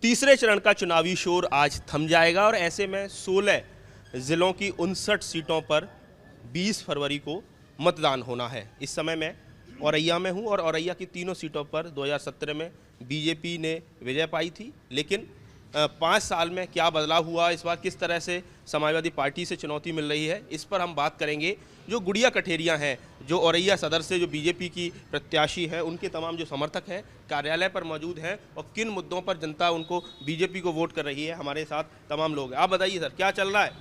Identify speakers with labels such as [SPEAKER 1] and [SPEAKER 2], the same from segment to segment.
[SPEAKER 1] तीसरे चरण का चुनावी शोर आज थम जाएगा और ऐसे में 16 जिलों की 59 सीटों पर 20 फरवरी को मतदान होना है। इस समय मैं औरैया में हूं और औरैया की तीनों सीटों पर 2017 में बीजेपी ने विजय पाई थी, लेकिन 5 साल में क्या बदलाव हुआ, इस बार किस तरह से समाजवादी पार्टी से चुनौती मिल रही है, इस पर हम बात करेंगे। जो गुड़िया कठेरिया हैं, जो औरैया सदर से जो बीजेपी की प्रत्याशी हैं, उनके तमाम जो समर्थक हैं कार्यालय पर मौजूद हैं और किन मुद्दों पर जनता उनको बीजेपी को वोट कर रही है, हमारे साथ तमाम लोग हैं। आप बताइए सर, क्या चल रहा है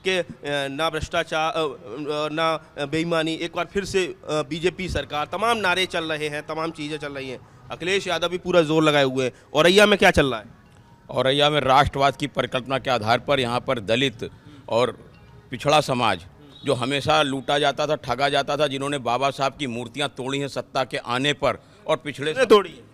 [SPEAKER 1] कि ना भ्रष्टाचार ना बेईमानी, एक बार फिर से बीजेपी सरकार, तमाम नारे चल रहे हैं, तमाम चीज़ें चल रही हैं। अखिलेश यादव भी पूरा जोर लगाए हुए हैं। औरैया में क्या चल रहा है?
[SPEAKER 2] औरैया में राष्ट्रवाद की परिकल्पना के आधार पर यहाँ पर दलित और पिछड़ा समाज जो हमेशा लूटा जाता था, ठगा जाता था, जिन्होंने बाबा साहब की मूर्तियाँ तोड़ी हैं सत्ता के आने पर, और पिछड़े
[SPEAKER 1] ने तोड़ी है।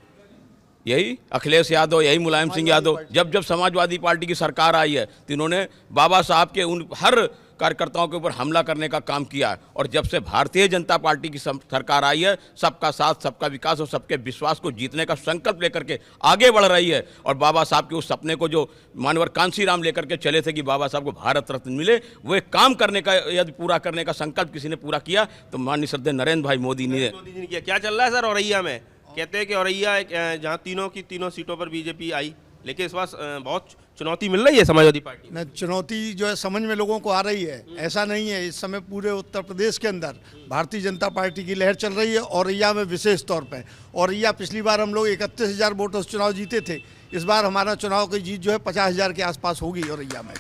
[SPEAKER 2] यही अखिलेश यादव, यही मुलायम सिंह यादव, जब समाजवादी पार्टी की सरकार आई है तो इन्होंने बाबा साहब के उन हर कार्यकर्ताओं के ऊपर हमला करने का काम किया है। और जब से भारतीय जनता पार्टी की सरकार आई है, सबका साथ, सबका विकास और सबके विश्वास को जीतने का संकल्प लेकर के आगे बढ़ रही है। और बाबा साहब के उस सपने को जो मानवर कांसीराम लेकर के चले थे कि बाबा साहब को भारत रत्न मिले, वो एक काम करने का, यदि पूरा करने का संकल्प किसी ने पूरा किया तो माननीय श्रद्धेय नरेंद्र भाई मोदी ने
[SPEAKER 1] किया। क्या चल रहा है सर औरैया में? कहते हैं कि औरैया जहाँ तीनों की तीनों सीटों पर बीजेपी आई, लेकिन इस बार बहुत चुनौती मिल रही है समाजवादी पार्टी
[SPEAKER 3] न। चुनौती जो है समझ में लोगों को आ रही है, ऐसा नहीं है। इस समय पूरे उत्तर प्रदेश के अंदर भारतीय जनता पार्टी की लहर चल रही है, औरैया में विशेष तौर पे। औरैया पिछली बार हम लोग 31,000 वोटों से चुनाव जीते थे, इस बार हमारा चुनाव की जीत जो है 50,000 के आसपास होगी औरैया में।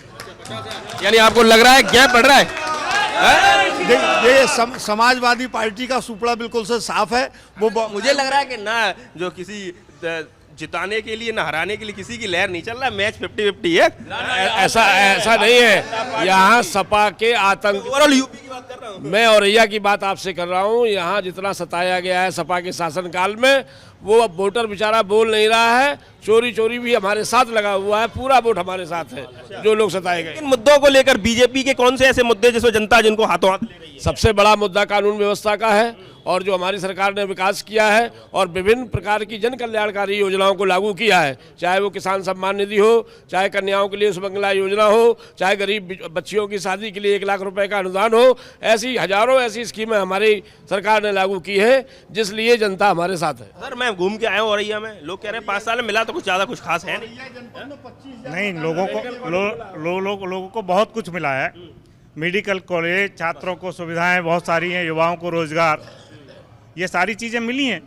[SPEAKER 1] यानी आपको लग रहा है गैप बढ़ रहा है?
[SPEAKER 3] ये समाजवादी पार्टी का सुपड़ा बिल्कुल से साफ है। वो
[SPEAKER 1] मुझे लग रहा है कि ना जो किसी जिताने के लिए ना हराने के लिए किसी की लहर नहीं चल रहा है, मैच 50-50 है।
[SPEAKER 4] ऐसा नहीं है। यहाँ सपा के आतंक,
[SPEAKER 1] ओवरऑल यूपी की बात कर रहा हूँ।
[SPEAKER 4] मैं औरैया की बात आपसे कर रहा हूँ। यहाँ जितना सताया गया है सपा के शासनकाल में, वो अब वोटर बेचारा बोल नहीं रहा है। चोरी भी हमारे साथ लगा हुआ है, पूरा वोट हमारे साथ है। जो लोग सताए गए,
[SPEAKER 1] इन मुद्दों को लेकर बीजेपी के कौन से ऐसे मुद्दे जिसमें जनता जिनको हाथों हाथ ले रही है?
[SPEAKER 4] सबसे बड़ा मुद्दा कानून व्यवस्था का है, और जो हमारी सरकार ने विकास किया है और विभिन्न प्रकार की जन कल्याणकारी योजनाओं को लागू किया है, चाहे वो किसान सम्मान निधि हो, चाहे कन्याओं के लिए सुमंगला योजना हो, चाहे गरीब बच्चियों की शादी के लिए 1 लाख रुपए का अनुदान हो, ऐसी हजारों ऐसी स्कीमें हमारी सरकार ने लागू की है, जिसलिए जनता हमारे साथ है।
[SPEAKER 1] सर मैं घूम के आया हूँ औरैया में, लोग कह रहे हैं 5 साल में मिला तो कुछ ज़्यादा कुछ खास है
[SPEAKER 5] नहीं। लोगों को बहुत कुछ मिला है। मेडिकल कॉलेज, छात्रों को सुविधाएं बहुत सारी हैं, युवाओं को रोजगार, ये सारी चीज़ें मिली हैं।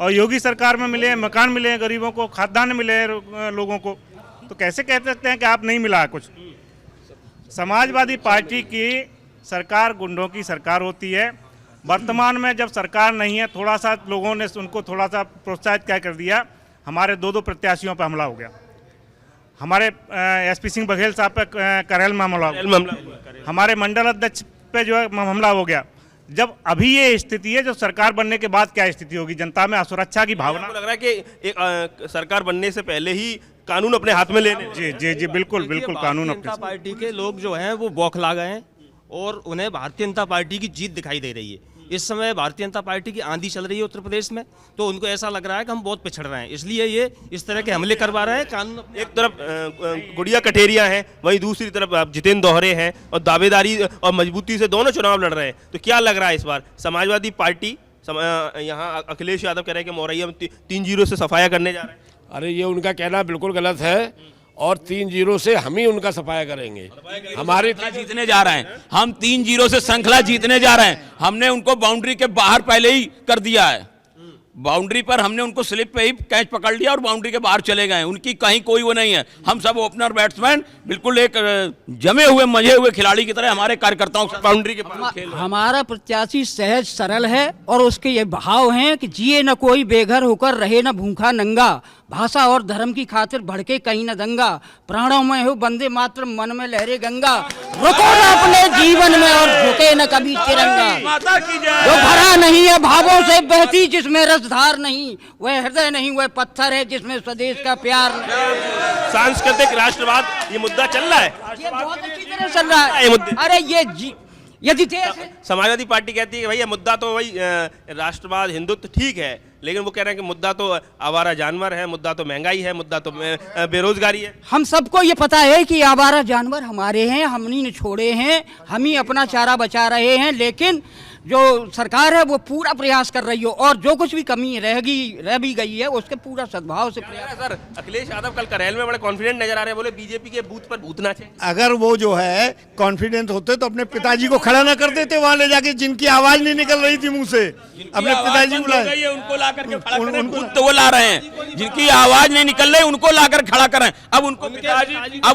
[SPEAKER 5] और योगी सरकार में मिले हैं, मकान मिले हैं, गरीबों को खाद्यान्न मिले हैं लोगों को। तो कैसे कह सकते हैं कि आप नहीं मिला कुछ? समाजवादी पार्टी की सरकार गुंडों की सरकार होती है। वर्तमान में जब सरकार नहीं है, थोड़ा सा लोगों ने उनको थोड़ा सा प्रोत्साहित क्या कर दिया, हमारे 2 प्रत्याशियों पर हमला हो गया। हमारे एसपी सिंह बघेल साहब पे करेल में हमला, हमारे मंडल अध्यक्ष पे जो है हमला हो गया। जब अभी ये स्थिति है, जो सरकार बनने के बाद क्या स्थिति होगी? जनता में असुरक्षा की भावना।
[SPEAKER 1] लग रहा है कि एक सरकार बनने से पहले ही कानून अपने हाथ में लेने।
[SPEAKER 5] जी बिल्कुल कानून अपने।
[SPEAKER 6] जनता पार्टी के लोग जो हैं वो बौखला गए हैं और उन्हें भारतीय जनता पार्टी की जीत दिखाई दे रही है। इस समय भारतीय जनता पार्टी की आंधी चल रही है उत्तर प्रदेश में, तो उनको ऐसा लग रहा है कि हम बहुत पिछड़ रहे हैं, इसलिए ये इस तरह के हमले करवा रहे हैं। कानून
[SPEAKER 1] एक तरफ गुड़िया कठेरिया हैं, वहीं दूसरी तरफ जितेंद्र दोहरे हैं और दावेदारी और मजबूती से दोनों चुनाव लड़ रहे हैं। तो क्या लग रहा है इस बार समाजवादी पार्टी, यहाँ अखिलेश यादव कह रहे हैं कि औरैया में 3-0 से सफाया करने जा रहे हैं?
[SPEAKER 4] अरे ये उनका कहना बिल्कुल गलत है, और 3-0 से हम ही उनका सफाया करेंगे। हमारी
[SPEAKER 2] जीतने जा रहे हैं हम, 3-0 से श्रृंखला जीतने जा रहे हैं। हमने उनको बाउंड्री के बाहर पहले ही कर दिया है। बाउंड्री पर हमने उनको स्लिप पे ही कैच पकड़ लिया और बाउंड्री के बाहर चले गए। उनकी कहीं कोई वो नहीं है। हम सब ओपनर बैट्समैन बिल्कुल एक जमे हुए मजे हुए खिलाड़ी की तरह हमारे कार्यकर्ताओं से बाउंड्री के बाहर खेल रहे हैं।
[SPEAKER 7] हमारा प्रत्याशी सहज सरल है और उसके ये भाव हैं कि जिए न कोई बेघर होकर, रहे न भूखा नंगा, भाषा और धर्म की खातिर भड़के कहीं न दंगा, प्राणों में हो वंदे मातरम, मन में लहरे गंगा, रुको न अपने जीवन में और झुके न कभी तिरंगा, जो भरा नहीं है भावों से बहती, जिसमें रसधार नहीं, वह हृदय नहीं, वह पत्थर है जिसमें स्वदेश का प्यार नहीं।
[SPEAKER 1] सांस्कृतिक राष्ट्रवाद ये मुद्दा चल रहा है,
[SPEAKER 7] ये बहुत अच्छी तरह चल रहा है। अरे यदि
[SPEAKER 1] समाजवादी पार्टी कहती है कि भैया मुद्दा तो वही राष्ट्रवाद हिंदुत्व ठीक है, लेकिन वो कह रहे हैं कि मुद्दा तो आवारा जानवर है, मुद्दा तो महंगाई है, मुद्दा तो बेरोजगारी है।
[SPEAKER 7] हम सबको ये पता है कि आवारा जानवर हमारे हैं, हमनी ने छोड़े हैं, हम ही अपना चारा बचा रहे हैं, लेकिन जो सरकार है वो पूरा प्रयास कर रही हो और जो कुछ भी कमी रह भी गई है उसके पूरा सद्भाव से प्रयास।
[SPEAKER 1] सर अखिलेश यादव कल करेल में बड़े कॉन्फिडेंट नजर आ रहे हैं, बोले बीजेपी के बूथ पर भूतना चाहिए।
[SPEAKER 3] अगर वो जो है कॉन्फिडेंट होते तो अपने पिताजी को खड़ा ना कर देते वहां ले जाके, जिनकी आवाज नहीं निकल रही थी मुंह से, अपने पिताजी को लाए,
[SPEAKER 2] उनको ला करके खड़ा करें। खुद तो वो ला रहे हैं, जिनकी आवाज नहीं निकल रही उनको लाकर खड़ा करें। अब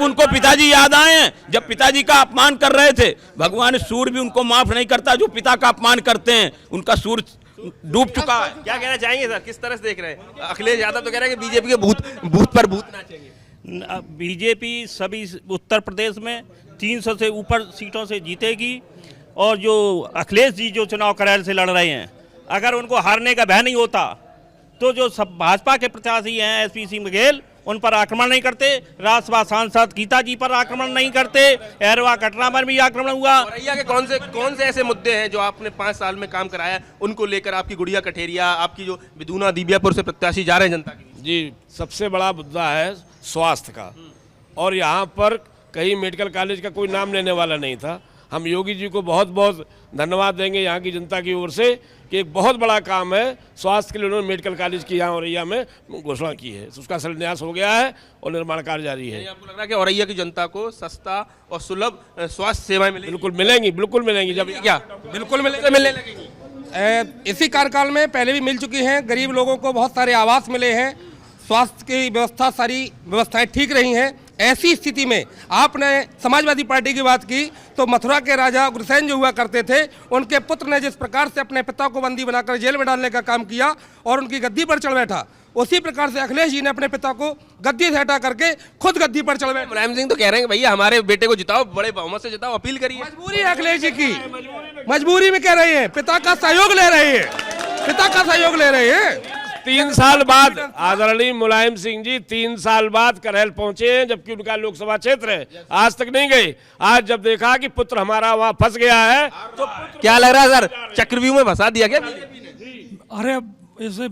[SPEAKER 2] उनको पिताजी याद आए हैं, जब पिताजी का अपमान कर रहे थे। भगवान सूर्य भी उनको माफ नहीं करता जो पिता का अपमान करते हैं, उनका सूर्य डूब चुका है।
[SPEAKER 1] क्या कहना चाहेंगे सर, किस तरह से देख रहे हैं? अखिलेश यादव तो कह रहे हैं कि बीजेपी के बूथ पर भूतना चाहिए।
[SPEAKER 8] बीजेपी सभी उत्तर प्रदेश में 300 से ऊपर सीटों से जीतेगी। और जो अखिलेश जी जो चुनाव करेल से लड़ रहे हैं, अगर उनको हारने का भय नहीं होता तो जो सब भाजपा के प्रत्याशी हैं एसपी सिंह बघेल, उन पर आक्रमण नहीं करते। राज्यसभा सांसद गीता जी पर आक्रमण नहीं करते। एरवा कटरा पर भी आक्रमण हुआ।
[SPEAKER 1] औरैया के कौन से ऐसे मुद्दे हैं जो आपने 5 साल में काम कराया, उनको लेकर आपकी गुड़िया कठेरिया, आपकी जो विदुना दिव्यापुर से प्रत्याशी जा रहे हैं जनता के?
[SPEAKER 4] जी, सबसे बड़ा मुद्दा है स्वास्थ्य का, और यहाँ पर कहीं मेडिकल कॉलेज का कोई नाम लेने वाला नहीं था। हम योगी जी को बहुत बहुत धन्यवाद देंगे यहाँ की जनता की ओर से कि एक बहुत बड़ा काम है स्वास्थ्य के लिए उन्होंने मेडिकल कॉलेज की यहाँ औरैया में घोषणा की है। उसका शिलान्यास हो गया है और निर्माण कार्य जारी है।
[SPEAKER 1] आपको लग रहा है कि औरैया की जनता को सस्ता और सुलभ स्वास्थ्य सेवाएं मिलेंगी?
[SPEAKER 4] बिल्कुल मिलेंगी। जब
[SPEAKER 1] क्या बिल्कुल मिलने लगेंगी?
[SPEAKER 9] इसी कार्यकाल में पहले भी मिल चुकी हैं। गरीब लोगों को बहुत सारे आवास मिले हैं, स्वास्थ्य की व्यवस्था, सारी व्यवस्थाएं ठीक रही हैं। ऐसी स्थिति में आपने समाजवादी पार्टी की बात की तो मथुरा के राजा उग्रसेन जो हुआ करते थे, उनके पुत्र ने जिस प्रकार से अपने पिता को बंदी बनाकर जेल में डालने का काम किया और उनकी गद्दी पर चढ़ बैठा, उसी प्रकार से अखिलेश जी ने अपने पिता को गद्दी से हटा करके खुद गद्दी पर चढ़ बैठे।
[SPEAKER 1] मुलायम सिंह तो कह रहे हैं कि भैया हमारे बेटे को जिताओ, बड़े बहुमत से जिताओ, अपील करिए।
[SPEAKER 9] मजबूरी है अखिलेश जी की, मजबूरी में कह रहे हैं, पिता का सहयोग ले रहे हैं।
[SPEAKER 4] 3 साल बाद आदरणीय मुलायम सिंह जी 3 साल बाद करेल पहुंचे हैं, जबकि उनका लोकसभा क्षेत्र है, आज तक नहीं गए। आज जब देखा कि पुत्र हमारा वहां फंस गया है तो
[SPEAKER 1] क्या लग रहा है सर, चक्रव्यूह में फंसा दिया गया?
[SPEAKER 10] अरे इसे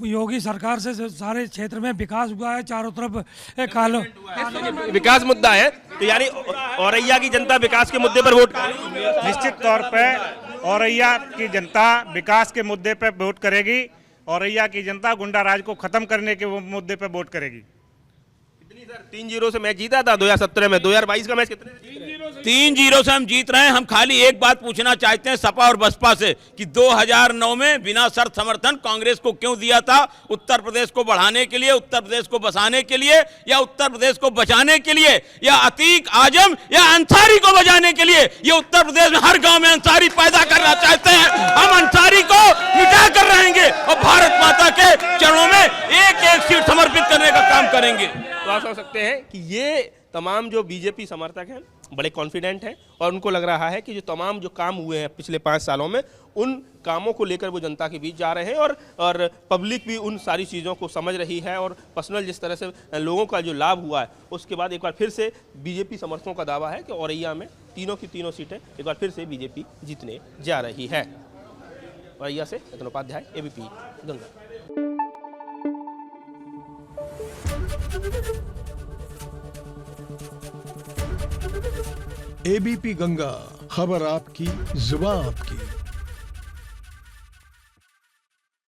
[SPEAKER 10] योगी सरकार से सारे क्षेत्र में विकास हुआ है, चारों तरफ
[SPEAKER 1] विकास मुद्दा है, तो यानी औरैया की जनता विकास के मुद्दे पर वोट करेगी।
[SPEAKER 5] निश्चित तौर पे औरैया की जनता विकास के मुद्दे पे वोट करेगी। औरैया की जनता गुंडा राज को खत्म करने के मुद्दे पे वोट करेगी।
[SPEAKER 1] 3-0 से मैच जीता था 2017 में, 2022 का मैच कितने?
[SPEAKER 2] 3-0 से हम जीत रहे हैं। हम खाली एक बात पूछना चाहते हैं सपा और बसपा से कि 2009 में बिना शर्त समर्थन कांग्रेस को क्यों दिया था? उत्तर प्रदेश को बढ़ाने के लिए, उत्तर प्रदेश को बसाने के लिए, या उत्तर प्रदेश को बचाने के लिए, या अतीक आजम या अंसारी को बचाने के लिए? ये उत्तर प्रदेश में हर गांव में अंसारी पैदा करना चाहते हैं। हम अंसारी को मिटा कर रहेंगे और भारत माता के चरणों में एक सीट समर्पित करने का काम करेंगे।
[SPEAKER 1] तो आप समझ सकते हैं कि ये तमाम जो बीजेपी समर्थक हैं बड़े कॉन्फिडेंट हैं और उनको लग रहा है कि जो तमाम जो काम हुए हैं पिछले 5 सालों में, उन कामों को लेकर वो जनता के बीच जा रहे हैं और पब्लिक भी उन सारी चीज़ों को समझ रही है। और पर्सनल जिस तरह से लोगों का जो लाभ हुआ है, उसके बाद एक बार फिर से बीजेपी समर्थकों का दावा है कि औरैया में तीनों की तीनों सीटें एक बार फिर से बीजेपी जीतने जा रही है। औरैया से रतन उपाध्याय, एबीपी गंगा।
[SPEAKER 11] एबीपी गंगा, खबर आपकी, जुबान आपकी।